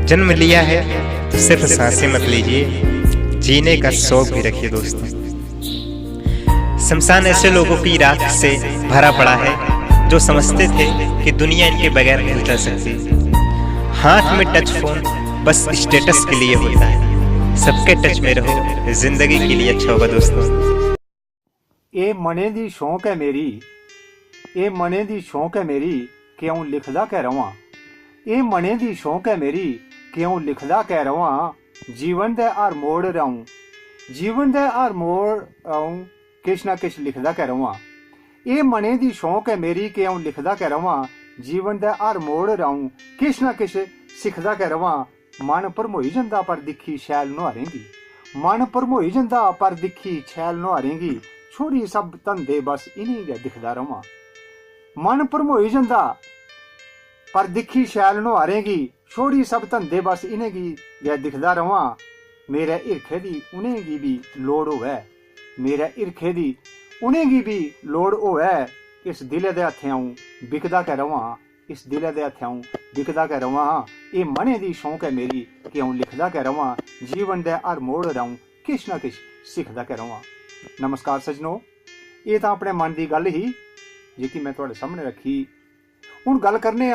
जन्म लिया है तो सिर्फ सांसें मत लीजिए, जीने का शौक भी रखिए दोस्तों। शमशान ऐसे लोगों की राख से भरा पड़ा है जो समझते थे कि दुनिया इनके बगैर नहीं चल सकती। हाथ में टच फोन बस स्टेटस के लिए होता है, सबके टच में रहो, जिंदगी के लिए अच्छा होगा दोस्तों। ਇਹ ਮਨੇ ਦੀ ਸ਼ੌਂਕ ਹੈ ਮੇਰੀ, ਇਹ ਮਨੇ ਦੀ ਸ਼ੌਂਕ ਹੈ ਮੇਰੀ, ਕਿਉਂ ਲਿਖਦਾ ਕਹਿ ਰਵਾਂ। ਇਹ ਮਨੇ ਦੀ ਸ਼ੌਂਕ ਹੈ ਮੇਰੀ, ਕਿਉਂ ਲਿਖਦਾ ਕਹਿ ਰਵਾਂ। ਜੀਵਨ ਦੇ ਹਰ ਮੋੜ ਰਹੂੰ, ਜੀਵਨ ਦੇ ਹਰ ਮੋੜ ਰਹੂੰ, ਕਿਛ ਨਾ ਕਿਛ ਲਿਖਦਾ ਕਹਿ ਰਵਾਂ। ਇਹ ਮਨੇ ਦੀ ਸ਼ੌਂਕ ਹੈ ਮੇਰੀ, ਕਿਉਂ ਲਿਖਦਾ ਕਹਿ ਰਵਾਂ। ਜੀਵਨ ਦੇ ਹਰ ਮੋੜ ਰਹੂੰ, ਕਿਛ ਨਾ ਕਿਛ ਸਿੱਖਦਾ ਕਹਿ ਰਵਾਂ। ਮਨ ਭਰਮੋਈ ਜਾਂਦਾ ਪਰ ਦਿਖੀ ਸ਼ੈਲ ਨੁਹਾਰੇਂਗੀ, ਮਨ ਭਰਮੋਈ ਜਾਂਦਾ ਪਰ ਦਿਖੀ ਸ਼ੈਲ ਨੁਹਾਰੇਂਗੀ। छोड़ी सब धंधे बस इन्हीं गै दिखदा रवां। मन भरमोई जंदा पर दिखी शैल नुहारेंगी, छोड़ी सब धंधे बस इन्हें गी गै दिखदा रवां। मेरे हिरखे दी उ'नें गी भी लोड़ होवै, मेरे हिरखे दी उ'नें गी भी लोड़ होवै। इस दिले दे हत्थें अ'ऊं बिकदा कै रवां, इस दिले दे हत्थें अ'ऊं बिकदा कै रवां। एह् मने दी शौंक है मेरी कि अ'ऊं लिखदा कै रवां। जीवन दे हर मोड़ रहूं, किश ना किश सिखदा कै रवां। नमस्कार सजनों, ये तो अपने मन की गल ही जी मैं तुहाडे सामने रखी। हुण गल करने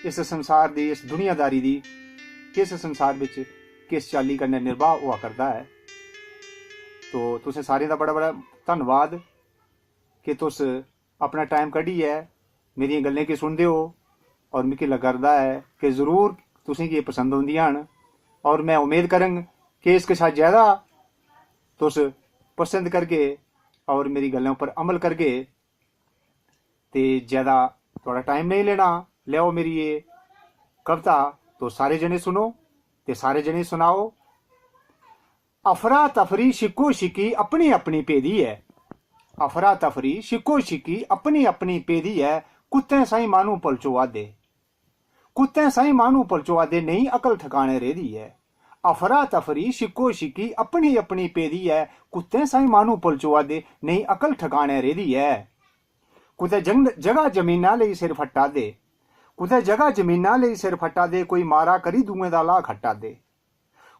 इस संसार की, इस दुनियादारी की, किस संसार विच किस चाली कन्नै निर्वाह हुआ करता है। तो तुसें सारें दा बड़ा बड़ा धन्नवाद कि तुस अपना टाइम कड्ढियै मेरियां गल्लें गी सुनदे हो, और मिगी लगा करदा है कि जरूर तुसेंगी पसंद आउंदियां न। और मैं उम्मीद करंग कि इस कशा ज़्यादा तुस पसंद करगे और मेरी गल्लों पर अमल करगे। तो ज़्यादा थोड़ा टाइम नहीं लेना, लियाओ मेरी ये कविता तो सारे जने सुनो, तो सारे जने सुनाओ। अफरा तफरी शिको शिकी अपनी अपनी पेदी है, अफरा तफरी शिको शिकी अपनी अपनी पेदी है। कुत्ते साई मानू पलचोआ दे, कुत्ते साई मानू पलचोआ दे, नहीं अकल ठिकाने रेदी है। अफरा तफरी शिको शिकी अपनी अपनी पेदी है, कुत्ते साई मानू पलचोआ दे, नहीं अकल ठिकाने रेदी है। कुतै जगह जमीना लई सिर फट्टा दे, कुतै जगह जमीना लई सिर फट्टा दे, कोई मारा करी दुएं दा लाह खट्टा दे।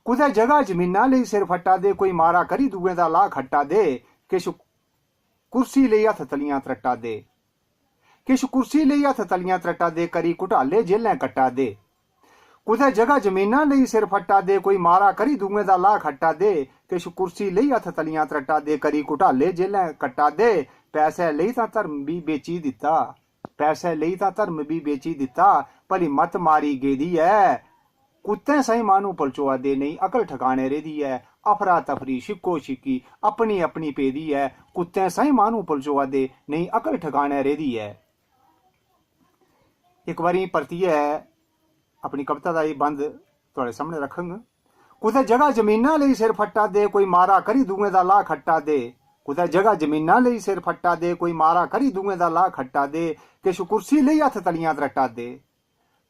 कुतै जगह जमीना लई सिर फट्टा दे, कोई मारा करी दुएं दा लाह खट्टा दे। किश कुर्सी लेई हत्थ तलियां त्रट्टा दे, किश कुर्सी लेई हत्थ तलियां त्रट्टा दे, करी घुटाले जेलें कट्टा दे। कुतै जगह जमीना लई सिर फट्टा दे, कोई मारा करी दुएं दा लाह खट्टा दे। किश कुर्सी लई हत्थ तलियां त्रट्टा दे, करी घुटाले जेलें कट्टा दे। पैसे लेई तां धर्म भी बेची दित्ता, पैसे लेई तां धर्म भी बेची दित्ता, भली मत मारी गेदी है। कुत्तें साई मानू पलचोआ दे, नहीं अकल ठिकाने रेदी है। अफरा तफरी शिको शिकी अपनी अपनी पेदी है, कुत्तें साई मानू पलचोआ दे, नहीं अकल ठिकाने रेदी है। एक बारी परतियै अपनी कविता का ये बंद तुहाडे सामने रखंग। कुतै जगह जमीना लई सिर फट्टा दे, कोई मारा करी दुएं दा लाह खट्टा दे। कुतै जगह जमीना लई सिर फट्टा दे, कोई मारा करी दुएं दा लाह खट्टा दे। किश कुर्सी लई हत्थ तलियां त्रट्टा दे,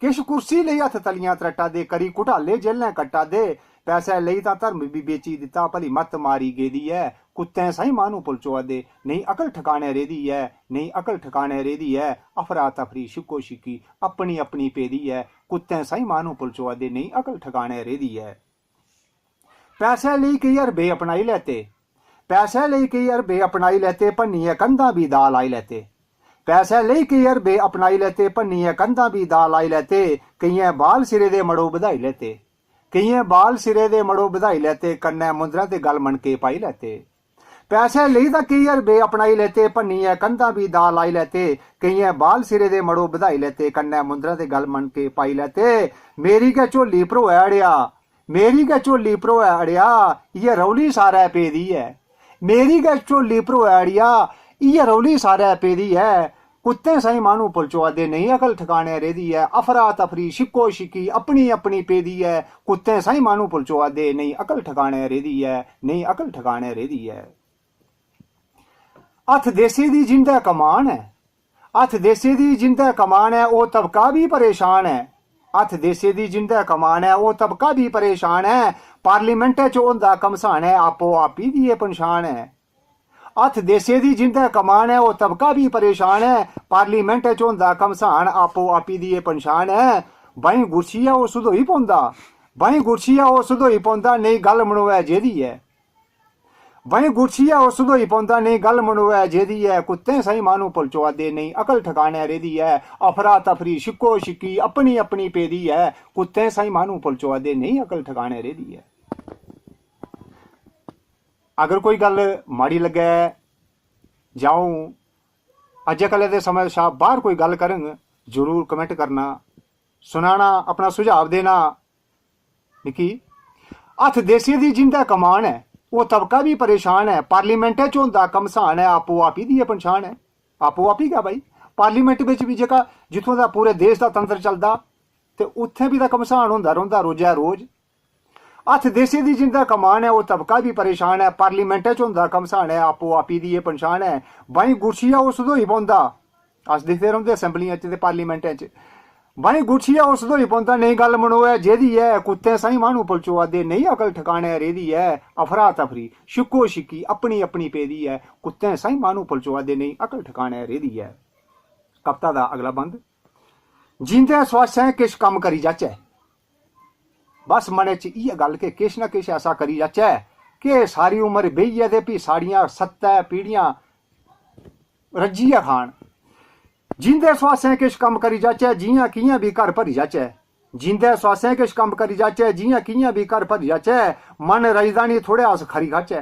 किश कुर्सी लई हत्थ तलियां त्रट्टा दे, करी घुटाले जेलें कट्टा दे। पैसे लई तां धर्म भी बेची दित्ता, भली मत मारी गेदी है। कुत्तें साई मानू पलचोआ दे, नहीं अकल ठिकाने रेदी है, नहीं अकल ठिकाने रेदी है। अफरा तफरी शिको शिकी अपनी अपनी पेदी है, कुत्तें साई मानू पलचोआ दे, नहीं अकल ठिकाने रेदी है। पैसे लेई कई अरबे अपनाई लैते, पैसे लेई कई अरबे अपनाई लैते, भन्नियै कंधां भी दाल आई लैते। पैसे लेई कई अरबे अपनाई लैते, भन्नियै कंधां भी दाल आई लैते। केइयें बाल सिरे दे मड़ो बधाई लैते, केइयें बाल सिरे दे मड़ो बधाई लैते, कन्नै मुंदरां ते गल मनके पाई लैते। पैसे लेई तां कई अरबे अपनाई लैते, भन्नियै कंधां भी दाल आई लैते। केइयें बाल सिरे दे मड़ो बधाई लैते, कन्नै मुंदरां ते गल मनके पाई लैते। मेरी गै झोली भरोऐ अड़ेआ, मेरी गै झोली भरोऐ अड़ेआ, इ'यै रौली सारै पेदी है। मेरी गै झोली भरोऐ अड़ेआ, इ'यै रौली सारै पेदी है। कुत्तें साई मानू पलचोआ दे, नहीं अकल ठिकाने रेदी है। अफरा तफरी शिको शिकी अपनी अपनी पेदी है, कुत्तें साई मानू पलचोआ दे, नहीं अकल ठिकाने रेदी है, नहीं अकल ठिकाने रेदी है। हत्थ देसी दी जिंदै कमान है, हत्थ देसी दी जिंदै कमान है, ओह् तबका भी परेशान है। हत्थ देसी दी जिंदै कमान है, ओह् तबका भी परेशान है। पार्लीमेंट च होंदा घमसान है, आपो आपी दी एह् पंछान है। हत्थ देसे दी जिंदै कमान है, ओह् तबका भी परेशान है। पार्लीमेंट च होंदा घमसान, आपो आपी दी एह् पंछान है। बाई गुरछी है वो सधोई पौंदा, बाई गुरछी है वो सधोई पौंदा, नहीं गल मनोए जेदी है। बाई गुरछी है वो सधोई पौंदा, नहीं गल मनोए जेदी है। कुत्ते सही मानू पलचोआ दे, नहीं अकल ठिकाने रेदी है। अफरा तफरी शिको शिकी अपनी अपनी पेदी है। कुत्ते सही मानू पलचोआ दे, नहीं अकल ठिकाने रेदी है। अगर कोई गल माड़ी लगे जाऊं अजकल दे समय शाह बाहर कोई गल करन जरूर कमेंट करना, सुनाना, अपना सुझाव देना। निकी हथ देसी दी जिंदा कमान है, वो तबका भी परेशान है। पार्लीमेंट च होंदा कमसान है, आपो आप ही दी पन्छान है। आपो आप ही क्या भाई, पार्लीमेंट विच भी जेका जिथों दा पूरे देश दा तंत्र चलदा ते उत्थे भी तां कमसान होंदा रौंदा रोजा रोज। हथ देसी दी जिंदा कमान है, वो तबका भी परेशान है। पार्लीमेंट च होंदा कमसान है, आपो आप ही दी पन्छान है। बाई गुरछी वो सधोई पौंदा, अस दिखदे रौंदे असैंबलियां च ते पार्लीमेंटें च। बाई गुरछी वो सधोई पौंदा, नहीं गल मनोए जेदी है। कुत्ते सही मानू पलचोआ दे, नहीं अकल ठिकाने रेदी है। अफरा तफरी शिको शिकी अपनी अपनी पेदी है। कुत्ते सही मानू पलचोआ दे, नहीं अकल ठिकाने रेदी है। कविता दा अगला बंद। जींदे स्वासें किश कम करी जाचै, बस मने च इयै गल के किश ना किश ऐसा करी जाचै कि सारी उम्र बेहियै ते भी साड़ियां 7 पीढ़ियां रज्जियै खान। जींदे स्वासें किश कम करी जाचै, जियां कियां भी घर भरी जाचै। जींदे स्वासें किश कम करी जाचै, जियां कियां भी घर भरी जाचै। मन रजदा नी थोड़े अस खरी खाचै।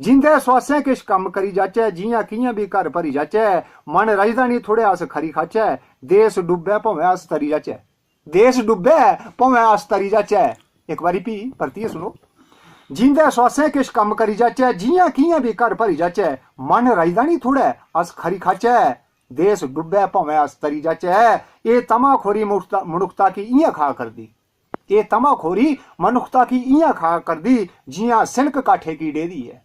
जींदे स्वासें किश कम करी जाचै, जियां कियां भी घर भरी जाचै। मन रजदा नी थोड़े अस खरी खाचै। देश डुब्बे भावें अस तरी जाचै, देश डुब्बे भावें अस तरी जाचै। एक बारी भी परतियै सुनो। जींदे स्वासें किश कम करी जाचै, जियां कियां भी घर भरी जाचै। मन रजदा नी थोड़े अस खरी खाचै। देश डुब्बे भावें अस तरी जाचै। ये तमाखोरी मनुखता की इयां खा करदी, ये तमाखोरी मनुखता की इयां खा करदी, जियां सिनक काठे की डेदी है।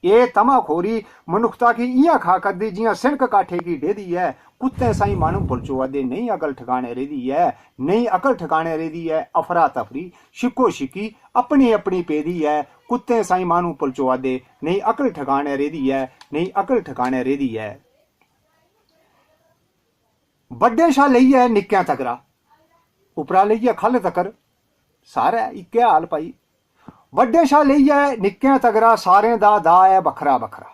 ये तमाखोरी मनुखता की इयां खा करदी, जियां सिनक काठे की डेदी है। कुत्ते साई मानू पलचोआ दे, नहीं अकल ठिकाने रेदी है। नहीं अकल ठिकाने रेदी है। अफरा तफरी शिको शिकी अपनी अपनी पेदी है। कुत्ते साई मानू पलचोआ दे, नहीं अकल ठिकाने रेदी है। नहीं अकल ठिकाने रेदी है। बड्डे शा लेइयै निक्कियां तकरा, उपरा लेइयै खल्ल तकर सारे इक्कै हाल भाई। बड्डे शा लेइयै निक्कियां तगरा सारें दा दा है बखरा बखरा।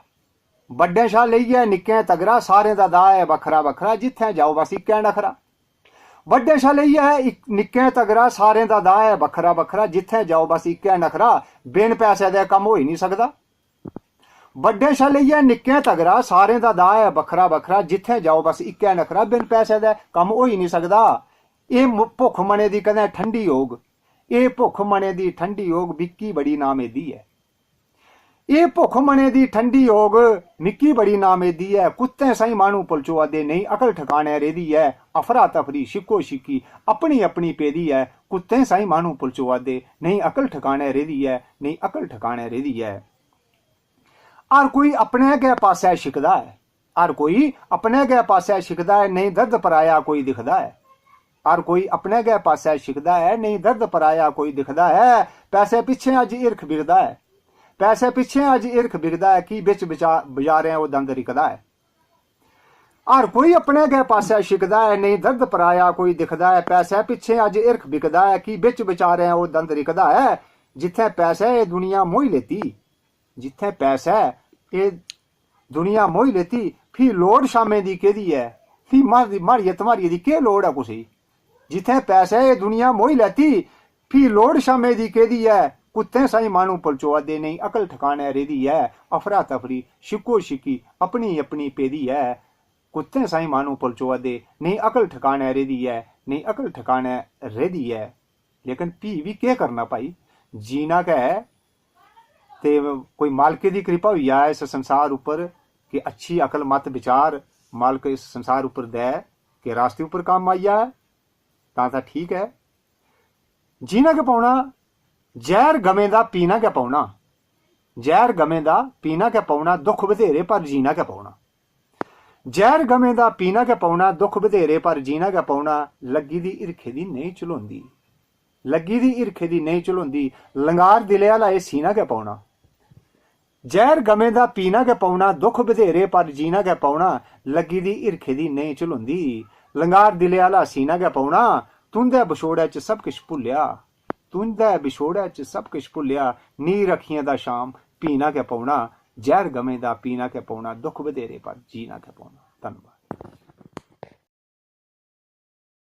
बड्डे शा लेइयै निक्कियां तगरा सारें दा दा है बखरा बखरा। जित्थें जाओ बस इक्कै नखरा। बड्डे शा लेइयै निक्कियां तगरा सारें दा दा है बखरा बखरा। जित्थें जाओ बस इक्कै नखरा, बिन पैसे दे कम्म होई नहीं सकदा। बड्डे शा लेइयै निक्कियां तगरा सारें दा दा है बखरा बखरा। जित्थें जाओ बस इक्कै नखरा, बिन पैसे दे कम्म होई नहीं सकदा। एह् भुक्ख मने दी कदें ठंडी होग, एह् भुक्ख मने दी ठंडी होग, मिक्की बड़ी नामेदी है। एह् भुक्ख मने दी ठंडी होग, मिक्की बड़ी नामेदी है। कुत्तें साई मानू पलचोआ दे, नहीं अकल ठिकाने रेदी है। अफरा तफरी शिको शिकी अपनी अपनी पेदी है। कुत्तें साई मानू पलचोआ दे, नहीं अकल ठिकाने रेदी है। नहीं अकल ठिकाने रेदी है। हर कोई अपने गै पासै शिकदा है, हर कोई अपने गै पासै शिकदा है। नहीं दर्द पराया कोई दिखदा है। हर कोई अपने गै पासै शिकदा है, नहीं दर्द पराया कोई दिखदा है। पैसे पिछे अज इरख बिकदा है, पैसे पिछे अज इरख बिकदा है। कि बिच बजारें वो दंद रिकदा है। हर कोई अपने गै पासै शिकदा है, नहीं दर्द पराया कोई दिखदा है। पैसे पिछे अज इरख बिकदा है, कि बिच बचारें वो दंद रिकदा है। जिथे पैसे ये दुनिया मोही लेती, जिथे पैसे ये दुनिया मोही लेती, फ्ही लोड़ शामें दी केदी है। फ्ही मारिये तमारिये दी केह् लोड़ है कुसै। जिथे पैसे ये दुनिया मोही लैती, फ्ही लोड़ शामें दी केदी है। कुत्तें साई मानू पलचोआ दे, नहीं अकल ठिकाने रेदी है। अफरा तफरी शिको शिकी अपनी अपनी पेदी है। कुत्तें साई मानू पलचोआ दे, नहीं अकल ठिकाने रेदी है। नहीं अकल ठिकाने रेदी है। लेकिन फ्ही भी केह् करना भाई, जीना गै है। ते कोई मालके दी कृपा होई जाए इस संसार उपर कि अच्छी अकल मत विचार मालक इस संसार उपर दे कि रास्ते उपर कम्म आई जाए तां ठीक है। जीना गै पौना, जहर गमें दा पीना गै पौना। जहर गमें दा पीना गै पौना, दुख बधेरे पर जीना गै पौना। जहर गमें दा पीना गै पौना, दुख बधेरे पर जीना गै पौना। लग्गी दी हिरखे दी नहीं झलोंदी, लग्गी दी हिरखे दी नहीं झलोंदी। लंगार दिले आह्ला एह् सीना गै पौना। जहर गमें दा पीना गै पौना, दुख बधेरे पर जीना गै पौना। लग्गी दी हिरखे दी नहीं झलोंदी, लंगार दिले आह्ला सीना गै पौना। तुंदे बिछोड़े च सब किश भुल्लिया, तुंदे बिछोड़े च सब किश भुल्लिया, नीर अखियां दा शाम पीना गै पौना, जहर गमें दा पीना गै पौना, दुख बधेरे पर जीना गै पौना। धन्नवाद।